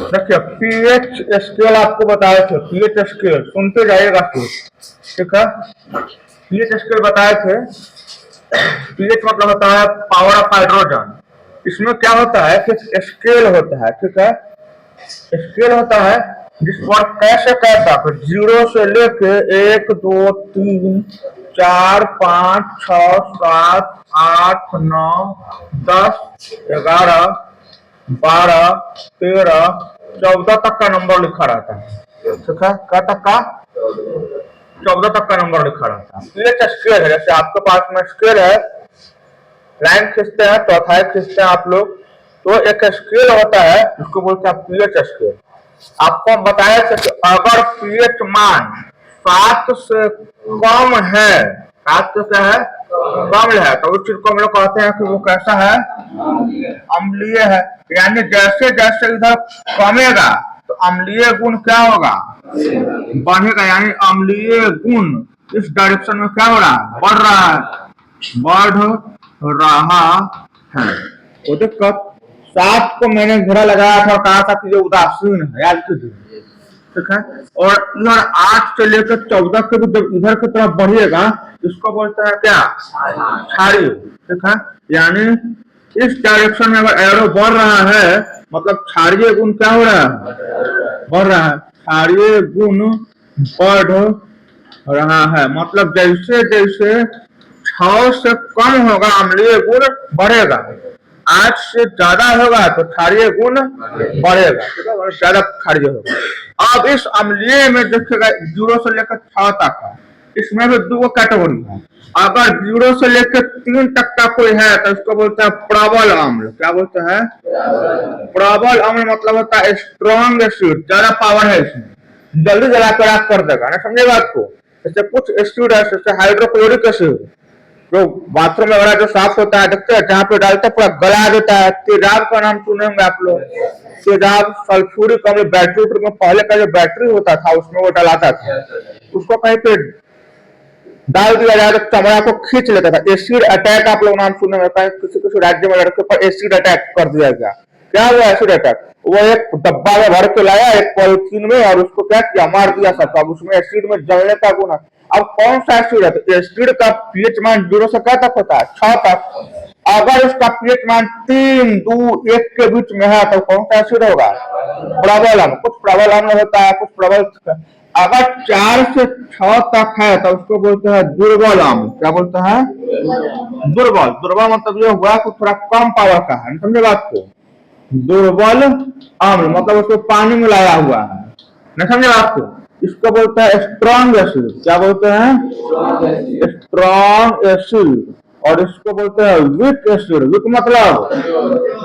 देखिए pH scale आपको बताए थे, पीएच स्केल सुनते जाइएगा फिर, ठीक है। पीएच स्केल बताए थे। पीएच मतलब होता है पावर ऑफ हाइड्रोजन। इसमें क्या होता है कि स्केल होता है, ठीक है। स्केल होता है जिस पर कैसे तक जीरो से लेके 1 2 3 4 5 6 7 8 9 10 11 12 13 14 तक का नंबर लिखा रहता है, ठीक है। क्या तक का? 14 तक का नंबर लिखा रहता है। पीएच स्केल है, जैसे आपके पास में स्केल है, लाइन खींचते हैं, चौथाई खींचते हैं आप लोग, तो एक स्केल होता है जिसको बोलते हैं पीएच स्केल। आपको हम बताया था कि अगर पीएच मान 7 से कम है, 7 से है कम है, तो उस चीज को हम लोग कहते हैं कि वो कैसा है? अम्लीय है। यानी जैसे जैसे इधर कमेगा तो अम्लीय गुण क्या होगा? बढ़ेगा। यानी अम्लीय गुण इस डायरेक्शन में क्या हो रहा है? बढ़ रहा है, बढ़ रहा है। वो दिक्कत 7 को मैंने घेरा लगाया था और कहा था कि ये उदासीन है, याद कीजिए, ठीक है। और इधर 8 से लेकर 14 के भी जब इधर की तरफ बढ़िएगा इसको बोलते हैं क्या? क्षारीय, ठीक है। यानी इस डायरेक्शन में अगर एरो बढ़ रहा है मतलब क्षारीय गुण क्या हो रहा है? बढ़ रहा है। क्षारीय गुण बढ़ रहा है, मतलब जैसे जैसे 6 से कम होगा अम्लीय गुण बढ़ेगा, 8 से ज्यादा होगा तो क्षारीय गुण बढ़ेगा, ठीक है, ज्यादा क्षारीय होगा। अब इस अम्लीय में देखिएगा 0 से लेकर 6 तक है, इसमें भी 2 कैटेगरी है। अगर 0 से लेकर 3 तक का कोई है तो इसको बोलते हैं प्रबल अम्ल। क्या बोलते हैं? प्रबल अम्ल मतलब होता है स्ट्रॉन्ग एसिड, ज्यादा पावर है इसमें, जल्दी जला कर आग कर देगा ना, समझे बात को। जैसे कुछ एसिड है, जैसे हाइड्रोक्लोरिक एसिड जो बाथरूम वगैरह जो साफ होता है, देखते हैं जहाँ पे डालते हैं पूरा गला देता है। तेजाब का नाम सुने होंगे आप लोग, तेजाब सल्फ्यूरिक अम्ल, बैटरी में पहले का जो बैटरी होता था उसमें वो डलाता था, उसको कहीं पे डाल दिया जाए तो चमड़ा को खींच लेता था। एसिड अटैक आप लोग नाम सुने होंगे, किसी किसी राज्य में लड़के पर एसिड अटैक कर दिया गया। क्या हुआ एसिड अटैक? वो एक डब्बा में भर के लाया एक पॉलिथीन में और उसको क्या किया? मार दिया सब। अब उसमें एसिड में जलने का गुण है। अब कौन सा एसिड है? तो एसिड का पीएच मान 0 से क्या तक होता है? 6 तक। अगर उसका पीएच मान 3, 2, 1 के बीच में है तो कौन सा एसिड होगा? प्रबल अम्ल। कुछ प्रबल अम्ल होता है, कुछ प्रबल। अगर 4 से 6 तक है तो उसको बोलते हैं दुर्बल अम्ल। क्या बोलते हैं? दुर्बल। दुर्बल मतलब ये हुआ कि थोड़ा कम पावर का है, समझे बात को। दुर्बल अम्ल मतलब उसको पानी मिलाया हुआ है, न समझे बात को। इसको बोलते हैं स्ट्रॉन्ग एसिड। क्या बोलते हैं? Strong acid. और इसको बोलते हैं वीक एसिड। वीक मतलब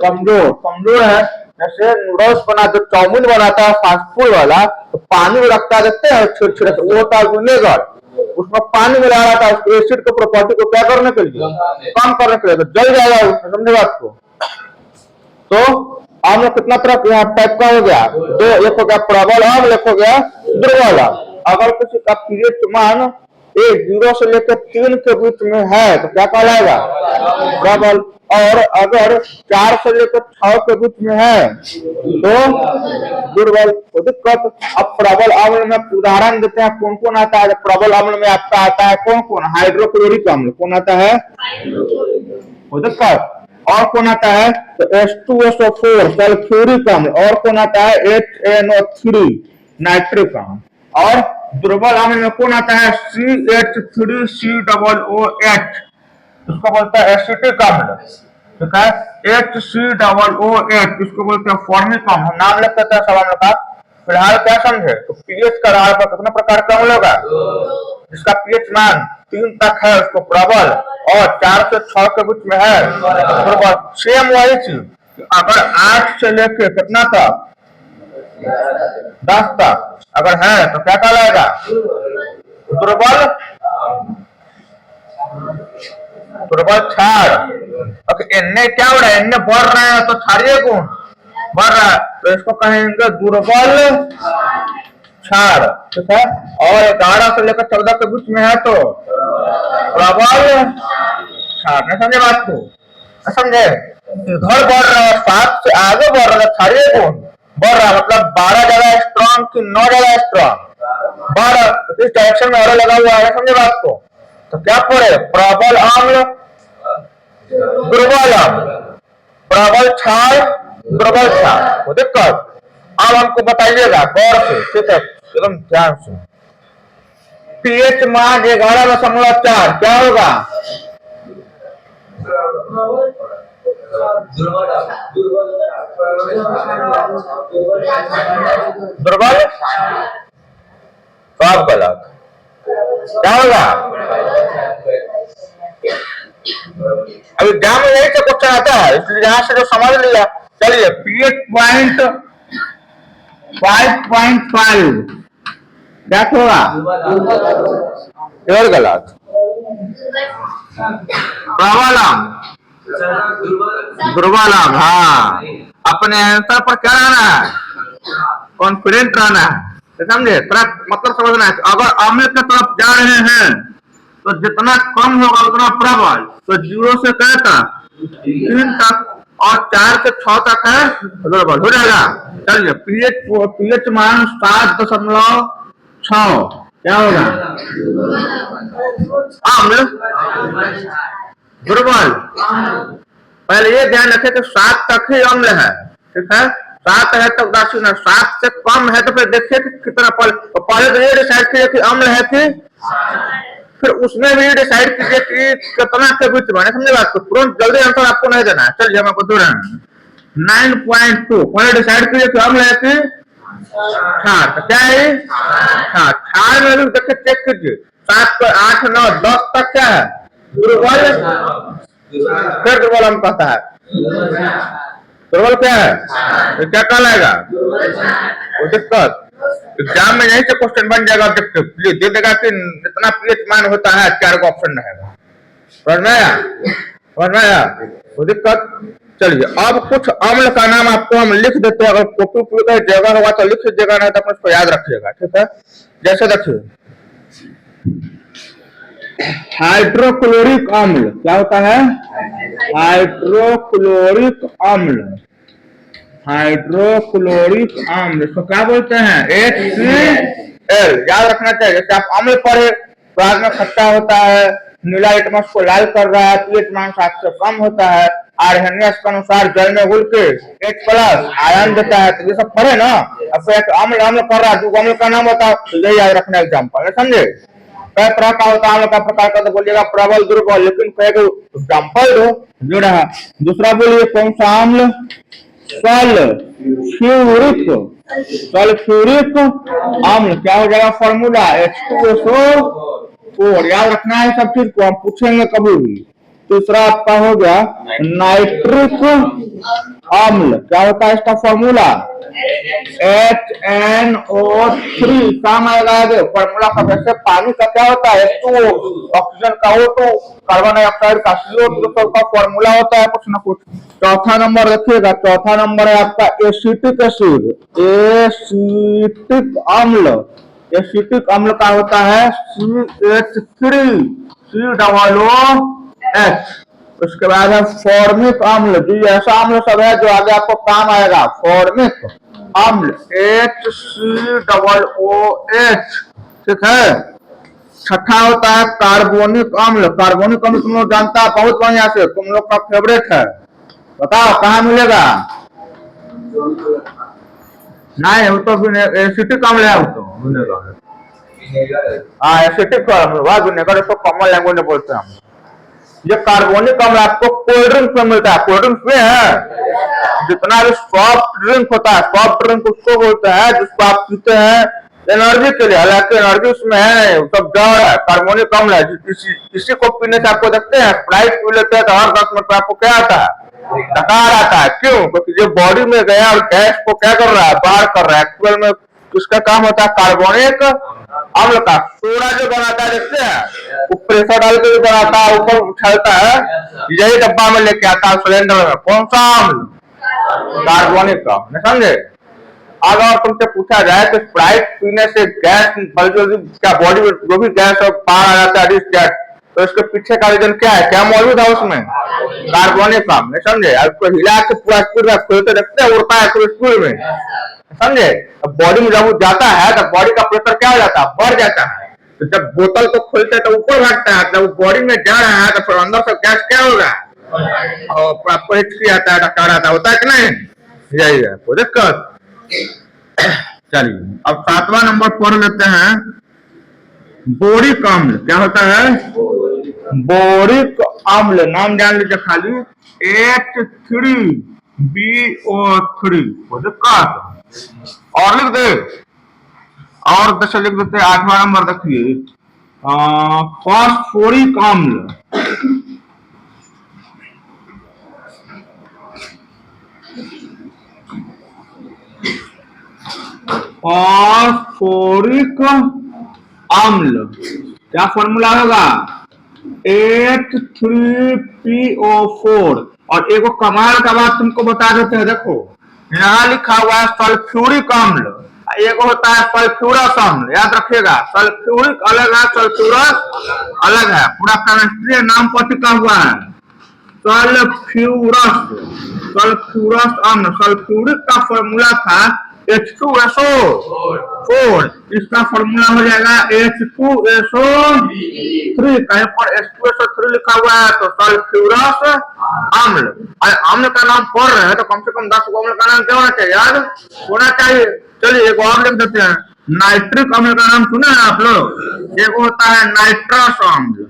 कमजोर। कमजोर है जैसे नूडल्स बना, जो चाउमीन बनाता है फास्ट फूड वाला, तो पानी में रखता देखते हैं छोटे छोटे, वो होता है विनेगर, उसमें पानी मिला रहा था एसिड को प्रॉपर्टी को क्या करने के लिए? कम करने के लिए, तो जल जाएगा उसमें, समझे बात को। तो अम्ल कितना तरह के यहाँ टाइप का हो गया? 2। एक हो गया प्रबल अम्ल, एक हो गया दुर्बल अम्ल। अगर किसी का पीएच मान 0 से लेकर 3 के बीच में है तो क्या कहलाएगा? प्रबल। और अगर 4 से लेकर 6 के बीच में है तो दुर्बल। तो दिक्कत। अब प्रबल अम्ल में उदाहरण देते हैं कौन कौन आता है। प्रबल अम्ल में आपका आता है कौन कौन? हाइड्रोक्लोरिक अम्ल। कौन आता है? वो दिक्कत। और कौन आता है? तो H2SO4 सल्फ्यूरिक अम्ल। और कौन आता है? HNO3 नाइट्रिक अम्ल। और दुर्बल अम्ल में कौन आता है? CH3COOH, इसको बोलते हैं एसिटिक अम्ल, ठीक है। HCOOH इसको बोलते हैं फॉर्मिक अम्ल। नाम लिख देते हैं सब अम्ल का। फिलहाल क्या समझे? तो पीएच का आधार पर कितने प्रकार का अम्ल होगा? जिसका पीएच मान 3 तक है उसको प्रबल, और 4 से 6 के बीच में है दुर्बल। सेम वही चीज अगर 8 से लेके कितना तक? 10 तक अगर है तो क्या कहलाएगा? दुर्बल। दुर्बल क्षार। इनने क्या हो रहा है? इनने बढ़ रहे हैं तो क्षारीय गुण बढ़ रहा है, तो इसको कहेंगे दुर्बल क्षार, ठीक है। और 11 से लेकर 14 के बीच में है तो प्रबल क्षार। नहीं समझे बात को? समझे? इधर बढ़ रहा है, 7 से आगे बढ़ रहा है, क्षारीय गुण बढ़ रहा, मतलब 12 ज्यादा स्ट्रॉन्ग कि 9 ज्यादा स्ट्रॉन्ग? 12। तो इस डायरेक्शन में एरो लगा हुआ है, समझे बात को? तो क्या पढ़े? प्रबल अम्ल, दुर्बल अम्ल, प्रबल क्षार, दुर्बल क्षार। वो दिक्कत। अब हमको बताइएगा गौर से, ठीक है, एकदम ध्यान से। पीएच मान 11.4 क्या होगा? दुर्बल। सब गलत। क्या होगा? अभी एग्जाम में यही से क्वेश्चन आता है, इसलिए यहां से जो समझ लिया। चलिए, पीएच पॉइंट 5.5 क्या होगा? और गलत। प्रबल अम्ल, दुर्बल अम्ल। हाँ, अपने आंसर पर क्या रहना है? कॉन्फिडेंट रहना है, समझे? मतलब समझना है, अगर अम्ल की तरफ जा रहे हैं तो जितना कम होगा उतना प्रबल। तो 0 से क्या तक? 3 तक, और 4 से 6 तक है दुर्बल। हो जाएगा। चलिए, पीएच मान 7.6 क्या होगा? अम्ल, दुर्बल। पहले ये ध्यान रखें कि 7 तक ही अम्ल है, ठीक है? 7 है तो उदासीन है, 7 से कम है तो फिर देखिए कि कितना पहले तो ये डिसाइड कीजिए कि अम्ल है कि, फिर उसमें भी डिसाइड कीजिए कि कितना के बीच में। समझे बात को? तुरंत जल्दी आंसर आपको नहीं देना है। चलिए, हम आपको दे रहे हैं 9.2। पहले डिसाइड कीजिए कि अम्ल है कि क्षार। तो क्या है? क्षार में भी देखिए, चेक कीजिए। 7 पर 8, 9, 10 तक क्या है? दुर्बल। फिर दुर्बल हम कहता है, दुर्बल क्या है? तो क्या कहलाएगा? वो दिक्कत। एग्जाम में यही से क्वेश्चन बन जाएगा, ऑब्जेक्टिव दे देगा कि जितना पीएच मान होता है 4 का ऑप्शन रहेगा। समझ में आया? समझ में आया? वो दिक्कत। चलिए, अब कुछ अम्ल का नाम आपको हम लिख देते हैं। अगर कॉपी का जगह होगा तो लिख दीजिएगा, नहीं तो अपने उसको याद रखिएगा, ठीक है? जैसे देखिए, हाइड्रोक्लोरिक अम्ल क्या होता है? हाइड्रोक्लोरिक अम्ल, हाइड्रोक्लोरिक अम्ल इसको क्या बोलते हैं? HCl। याद रखना चाहिए। जैसे आप अम्ल पढ़े, स्वाद में खट्टा होता है, नीला लिटमस को लाल कर रहा है, पीएच मान 7 से कम होता है, आर्हेनियस के अनुसार जल में घुल के H+ आयन देता है। तो ये सब पढ़े ना। अब एक अम्ल अम्ल कर रहा है, 2 अम्ल का नाम बताओ, तो यही याद रखना एग्जाम्पल, समझे? कई तरह का होता है अम्ल का प्रकार का, तो बोलिएगा प्रबल, दुर्बल, लेकिन कई एग्जाम्पल दो जो रहा। दूसरा बोलिए कौन सा अम्ल? सल्फ्यूरिक, सल्फ्यूरिक अम्ल क्या हो जाएगा? Formula H2SO4। याद रखना है सब चीज को, हम पूछेंगे कभी भी। तीसरा आपका हो गया नाइट्रिक अम्ल, क्या होता है इसका फॉर्मूला? HNO3। काम आएगा आगे फॉर्मूला का। वैसे पानी का क्या होता है? H2O, ऑक्सीजन का O2, कार्बन डाइऑक्साइड का CO2, का फॉर्मूला होता है कुछ ना कुछ। चौथा नंबर देखिएगा, चौथा नंबर है आपका एसिटिक एसिड, एसिटिक अम्ल। एसिटिक अम्ल का होता है CH3COOH। उसके बाद है फॉर्मिक अम्ल, जो ऐसा अम्ल सब है जो आगे आपको काम आएगा। फॉर्मिक अम्ल HCOOH, ठीक है? छठा होता है कार्बोनिक अम्ल। कार्बोनिक अम्ल तुम लोग जानता है बहुत बढ़िया से, तुम लोग का फेवरेट है। बताओ कहाँ मिलेगा? नहीं, वो तो एसिटिक अम्ल है, वो तो विनेगर। हाँ, एसिटिक अम्ल, वह विनेगर इसको कॉमन लैंग्वेज में बोलते हैं हम। ये कार्बोनिक अम्ल आपको कोल्ड ड्रिंक में मिलता है। कोल्ड ड्रिंक में है, जितना भी सॉफ्ट ड्रिंक होता है, सॉफ्ट ड्रिंक उसको बोलते हैं जिसको आप पीते हैं एनर्जी के लिए। हालांकि एनर्जी उसमें है नहीं, सब जड़ है, कार्बोनिक अम्ल है। इसी को पीने से आपको देखते हैं स्प्राइट पी लेते हैं तो हर 10 मिनट में आपको क्या आता है? डकार आता है। क्यों? क्योंकि जो बॉडी में गया और गैस को क्या कर रहा है? बाहर कर रहा है। एक्चुअल में उसका काम होता है कार्बोनिक अम्ल का। सोडा जो बनाता है देखते हैं, वो प्रेशर डाल के भी बनाता है, ऊपर उछलता है, यही डब्बा में लेके आता है सिलेंडर में। कौन सा अम्ल? कार्बोनिक का। समझे? अगर तुमसे पूछा जाए तो स्प्राइट पीने से गैस क्या बॉडी में जो भी गैस बाहर आ जाता है, तो इसके पीछे का रीजन क्या है? क्या मौजूद है उसमें? कार्बोनिक अम्ल, समझे। उसको हिला के पूरा स्पून में खोलते रखते हैं, उड़ता है पूरे स्पून में, समझे। अब बॉडी में जब वो जाता है तो बॉडी का प्रेशर क्या हो जाता है, बढ़ जाता है। तो जब बोतल को खोलते हैं तो ऊपर भागता है, जब बॉडी में जा रहा है तो फिर अंदर से गैस क्या होगा, और आपको हिचकी आता है, डकार आता होता है कि नहीं, यही है कोई दिक्कत। चलिए अब 7वां नंबर पढ़ लेते हैं। बोरिक अम्ल क्या होता है, बोरिक अम्ल, नाम जान लीजिए खाली, H3BO3 कोई दिक्कत। और लिख दे, और दशा लिख देते हैं। 8वां नंबर देखिए, फास्फोरिक अम्ल, फास्फोरिक अम्ल क्या फॉर्मूला होगा, H3PO4। और एक कमाल का बात तुमको बता देते हैं, देखो यहाँ लिखा हुआ है सल्फ्यूरिक अम्ल, एक होता है सल्फ्यूरस अम्ल, याद रखिएगा। सल्फ्यूरिक अलग है, सल्फ्यूरस अलग है, पूरा केमिस्ट्री नाम पर टिका हुआ है। सल्फ्यूरस, सल्फ्यूरस अम्ल, सल्फ्यूरिक का फॉर्मूला था H2SO4, इसका फॉर्मूला हो जाएगा H2SO3। कहीं पर H2SO3 लिखा हुआ है तो सल्फ्यूरस अम्ल। और अम्ल का नाम पढ़ रहे हैं तो कम से कम 10 अम्ल का नाम क्या होना चाहिए, याद होना चाहिए। चलिए एक और लिख देते हैं, नाइट्रिक अम्ल का नाम सुना है आप लोग, एक होता है नाइट्रस अम्ल,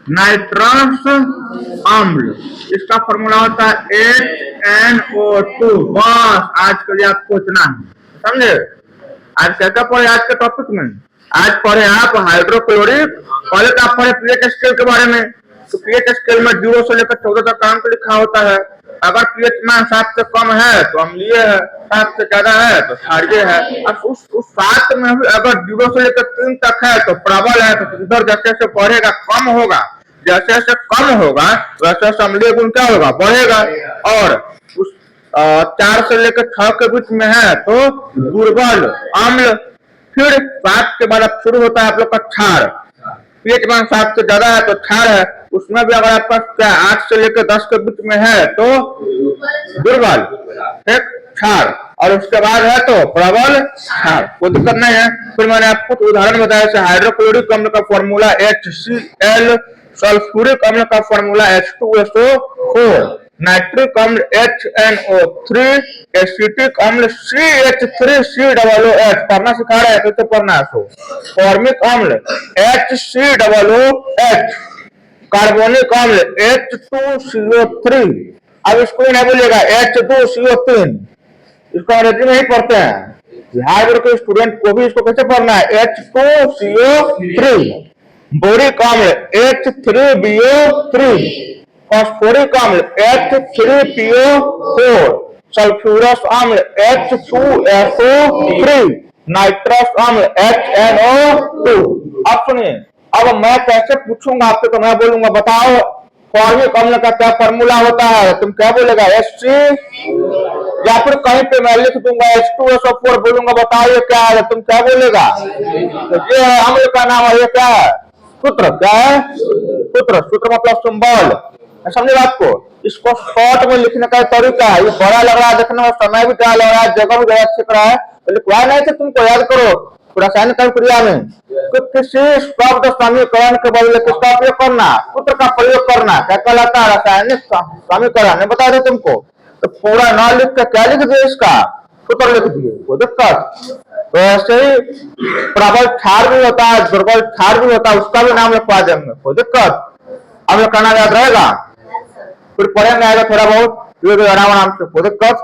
नाइट्रस अम्ल, इसका फॉर्मूला होता है HNO2। बस आज के लिए आपको इतना है, समझे। आज क्या पढ़े आज के टॉपिक में, आज पढ़े आप हाइड्रोक्लोरिक, पहले तो आप पढ़े पीएच स्केल के बारे में। तो पीएच स्केल में 0 से लेकर 14 तक अंक लिखा होता है। अगर पीएच मान 7 से कम है तो अम्लीय है, 7 से ज्यादा है तो क्षारीय है। अब उस 7 में भी अगर 0 से लेकर 3 तक है तो प्रबल है। तो इधर जैसे जैसे बढ़ेगा कम होगा, जैसे जैसे कम होगा वैसे वैसे अम्लीय गुण क्या होगा, बढ़ेगा। और उस 4 से लेकर 6 के बीच में है तो दुर्बल अम्ल। फिर 7 के बाद अब शुरू होता है आप लोग का क्षार, पीएच मान 7 से ज्यादा है तो क्षार है। उसमें भी अगर आपका 8 से लेकर 10 के बीच में है तो दुर्बल, एक क्षार, और उसके बाद है तो प्रबल क्षार, कोई दिक्कत नहीं है। फिर मैंने आपको उदाहरण बताया, हाइड्रोक्लोरिक अम्ल का फॉर्मूला HCl, सल्फ्यूरिक अम्ल का फॉर्मूला H2SO4, नाइट्रिक अम्ल HNO3, एसिटिक अम्ल CH3COOH। पढ़ना सिखा रहे हैं, कैसे पढ़ना है। फॉर्मिक अम्ल HCOOH, कार्बोनिक अम्ल H2CO3। अब इसको नहीं बोलिएगा H2CO3, इसको अंग्रेजी में ही पढ़ते हैं। बिहार बोर्ड के स्टूडेंट को भी इसको कैसे पढ़ना है, H2CO3। बोरिक अम्ल H3BO3, फास्फोरिक अम्ल H3PO4, सल्फ्यूरस अम्ल H2SO3, नाइट्रस अम्ल HNO2। अब सुनिए, अब मैं कैसे पूछूंगा आपसे तो मैं बोलूंगा बताओ फॉर्मिक अम्ल का क्या फॉर्मूला होता है, तुम क्या बोलेगा HC, या फिर कहीं पे मैं लिख दूंगा H2SO4 बोलूंगा बताओ ये क्या है, तुम क्या बोलेगा। तो ये है अम्ल का नाम है, ये क्या है, सूत्र। क्या है, सूत्र, सूत्र मतलब सिंबल, समझे बात को। इसको शॉर्ट में लिखने का तरीका है, ये बड़ा लग रहा है देखने में, समय भी क्या लग रहा है, जगह भी ज्यादा छिप रहा है, तो लिखवाया नहीं थे तुमको, याद करो रासायनिक क्रिया में तो किसी शब्द समीकरण के बदले किसका प्रयोग करना, सूत्र का प्रयोग करना, क्या कहलाता है, रासायनिक समीकरण। बता दे तुमको, तो पूरा ना लिख के क्या लिख दिए, इसका सूत्र लिख दिए, कोई दिक्कत। तो ऐसे ही प्रबल क्षार भी होता है, दुर्बल क्षार भी होता है, उसका भी नाम लिखवा देंगे, कोई दिक्कत। अब ये कहना याद रहेगा, फिर पढ़ेंगे आएगा थोड़ा बहुत आराम आराम से, कोई दिक्कत।